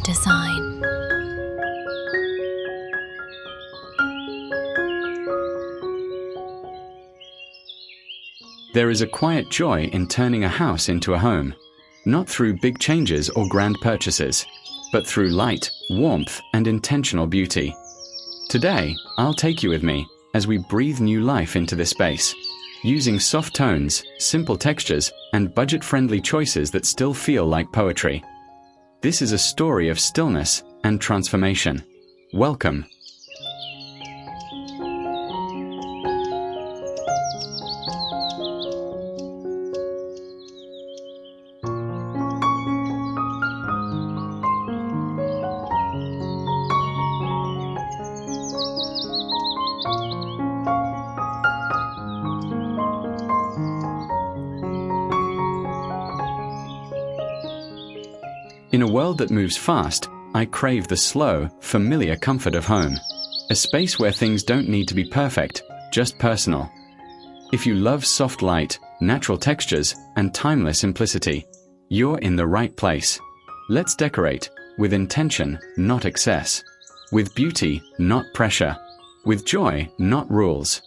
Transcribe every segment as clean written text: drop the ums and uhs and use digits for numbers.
design. There is a quiet joy in turning a house into a home, not through big changes or grand purchases, but through light, warmth, and intentional beauty. Today, I'll take you with me as we breathe new life into this space, using soft tones, simple textures, and budget-friendly choices that still feel like poetry. This is a story of stillness and transformation. Welcome. In a world that moves fast, I crave the slow, familiar comfort of home. A space where things don't need to be perfect, just personal. If you love soft light, natural textures, and timeless simplicity, you're in the right place. Let's decorate, with intention, not excess. With beauty, not pressure. With joy, not rules.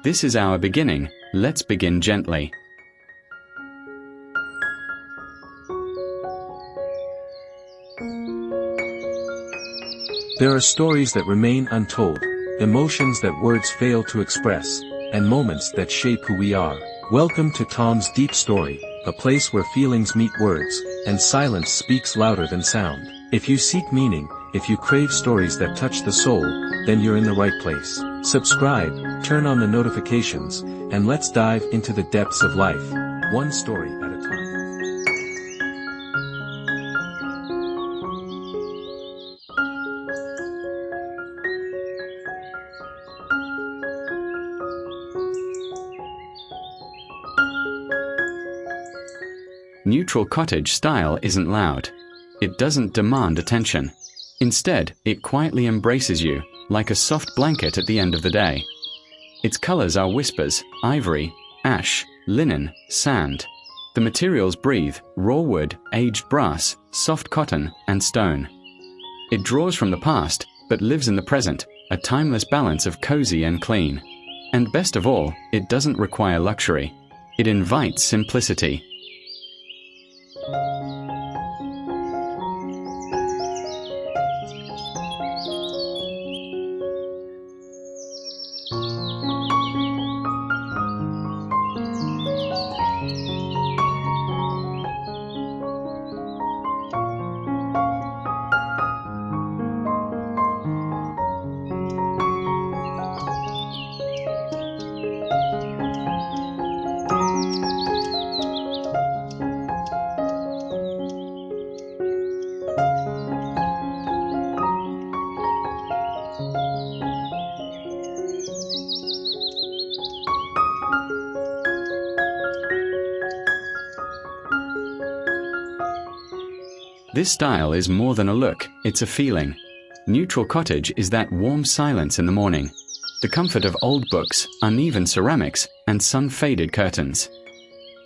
This is our beginning, let's begin gently. There are stories that remain untold, emotions that words fail to express, and moments that shape who we are. Welcome to Tom's Deep Story, a place where feelings meet words, and silence speaks louder than sound. If you seek meaning, if you crave stories that touch the soul, then you're in the right place. Subscribe, turn on the notifications, and let's dive into the depths of life, one story at a time. Neutral cottage style isn't loud. It doesn't demand attention. Instead, it quietly embraces you, like a soft blanket at the end of the day. Its colors are whispers: ivory, ash, linen, sand. The materials breathe: raw wood, aged brass, soft cotton, and stone. It draws from the past, but lives in the present, a timeless balance of cozy and clean. And best of all, it doesn't require luxury. It invites simplicity. This style is more than a look, it's a feeling. Neutral cottage is that warm silence in the morning, the comfort of old books, uneven ceramics, and sun-faded curtains.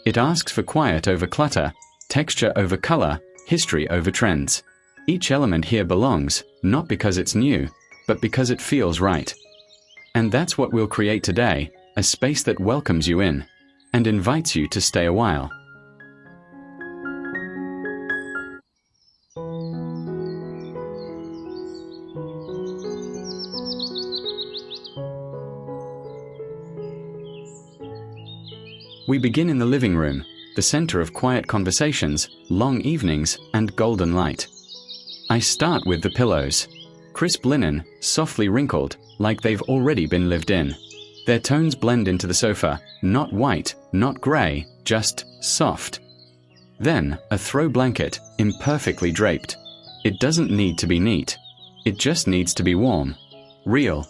It asks for quiet over clutter, texture over color, history over trends. Each element here belongs, not because it's new, but because it feels right. And that's what we'll create today, a space that welcomes you in, and invites you to stay a while. We begin in the living room, the center of quiet conversations, long evenings, and golden light. I start with the pillows. Crisp linen, softly wrinkled, like they've already been lived in. Their tones blend into the sofa, not white, not gray, just soft. Then, a throw blanket, imperfectly draped. It doesn't need to be neat. It just needs to be warm. Real.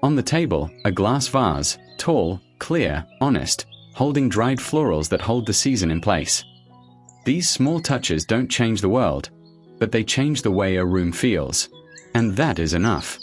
On the table, a glass vase, tall, clear, honest, holding dried florals that hold the season in place. These small touches don't change the world, but they change the way a room feels. And that is enough.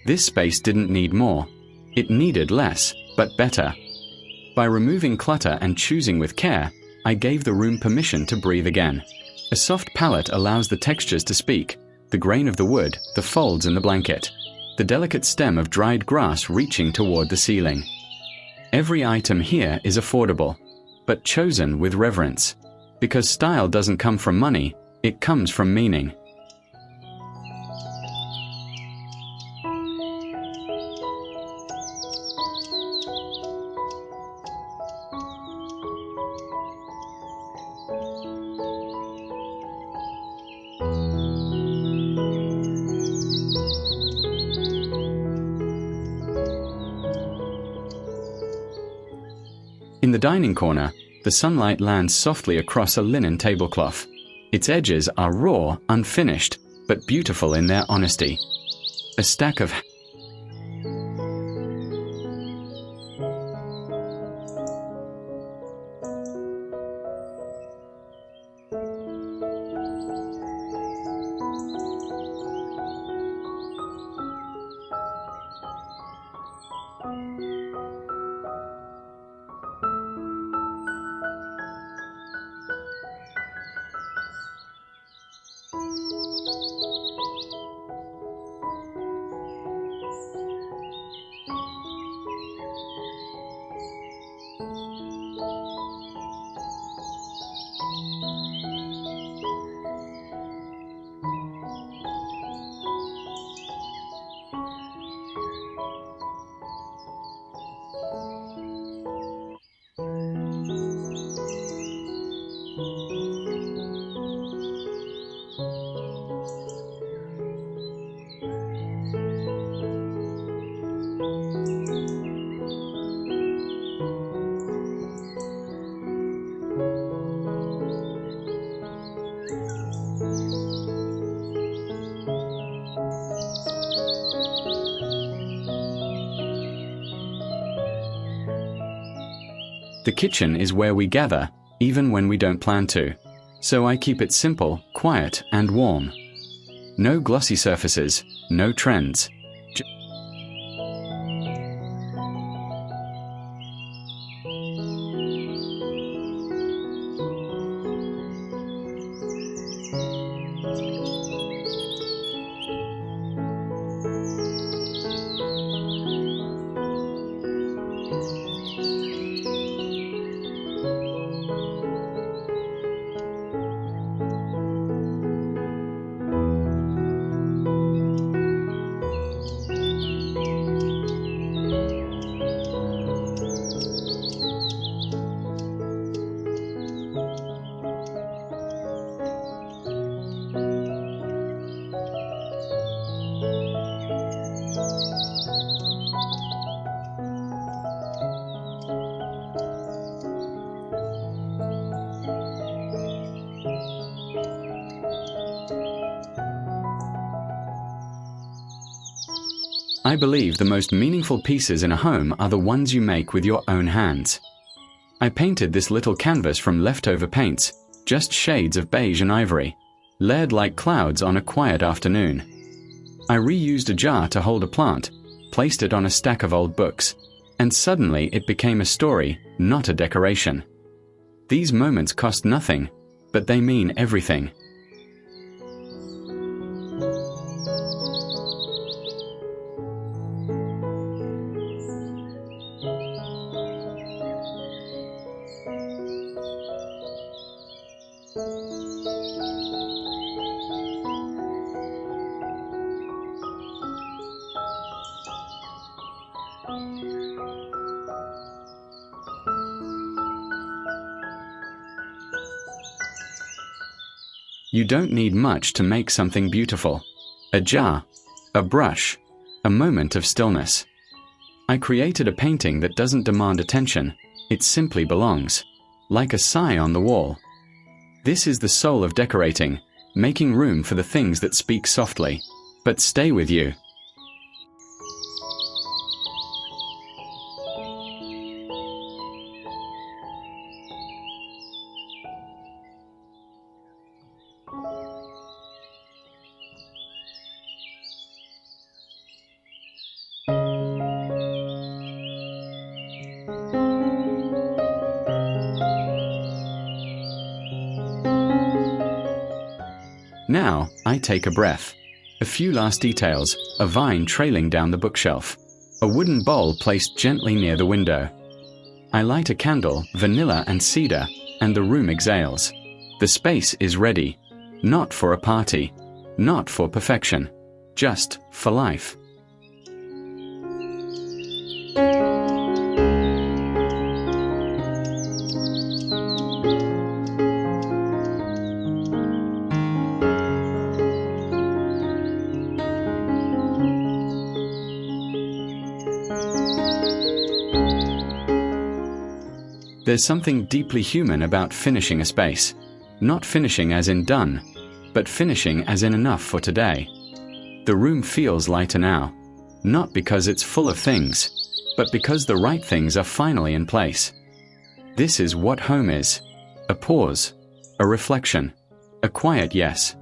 This space didn't need more. It needed less, but better. By removing clutter and choosing with care, I gave the room permission to breathe again. A soft palette allows the textures to speak, the grain of the wood, the folds in the blanket, the delicate stem of dried grass reaching toward the ceiling. Every item here is affordable, but chosen with reverence, because style doesn't come from money, it comes from meaning. In the dining corner, the sunlight lands softly across a linen tablecloth. Its edges are raw, unfinished, but beautiful in their honesty. A stack of The kitchen is where we gather, even when we don't plan to. So I keep it simple, quiet, and warm. No glossy surfaces, no trends. I believe the most meaningful pieces in a home are the ones you make with your own hands. I painted this little canvas from leftover paints, just shades of beige and ivory, layered like clouds on a quiet afternoon. I reused a jar to hold a plant, placed it on a stack of old books, and suddenly it became a story, not a decoration. These moments cost nothing, but they mean everything. You don't need much to make something beautiful. A jar, a brush, a moment of stillness. I created a painting that doesn't demand attention, it simply belongs, like a sigh on the wall. This is the soul of decorating, making room for the things that speak softly, but stay with you. Now, I take a breath. A few last details, a vine trailing down the bookshelf. A wooden bowl placed gently near the window. I light a candle, vanilla and cedar, and the room exhales. The space is ready. Not for a party. Not for perfection. Just for life. There's something deeply human about finishing a space. Not finishing as in done, but finishing as in enough for today. The room feels lighter now, not because it's full of things, but because the right things are finally in place. This is what home is. A pause, a reflection, a quiet yes.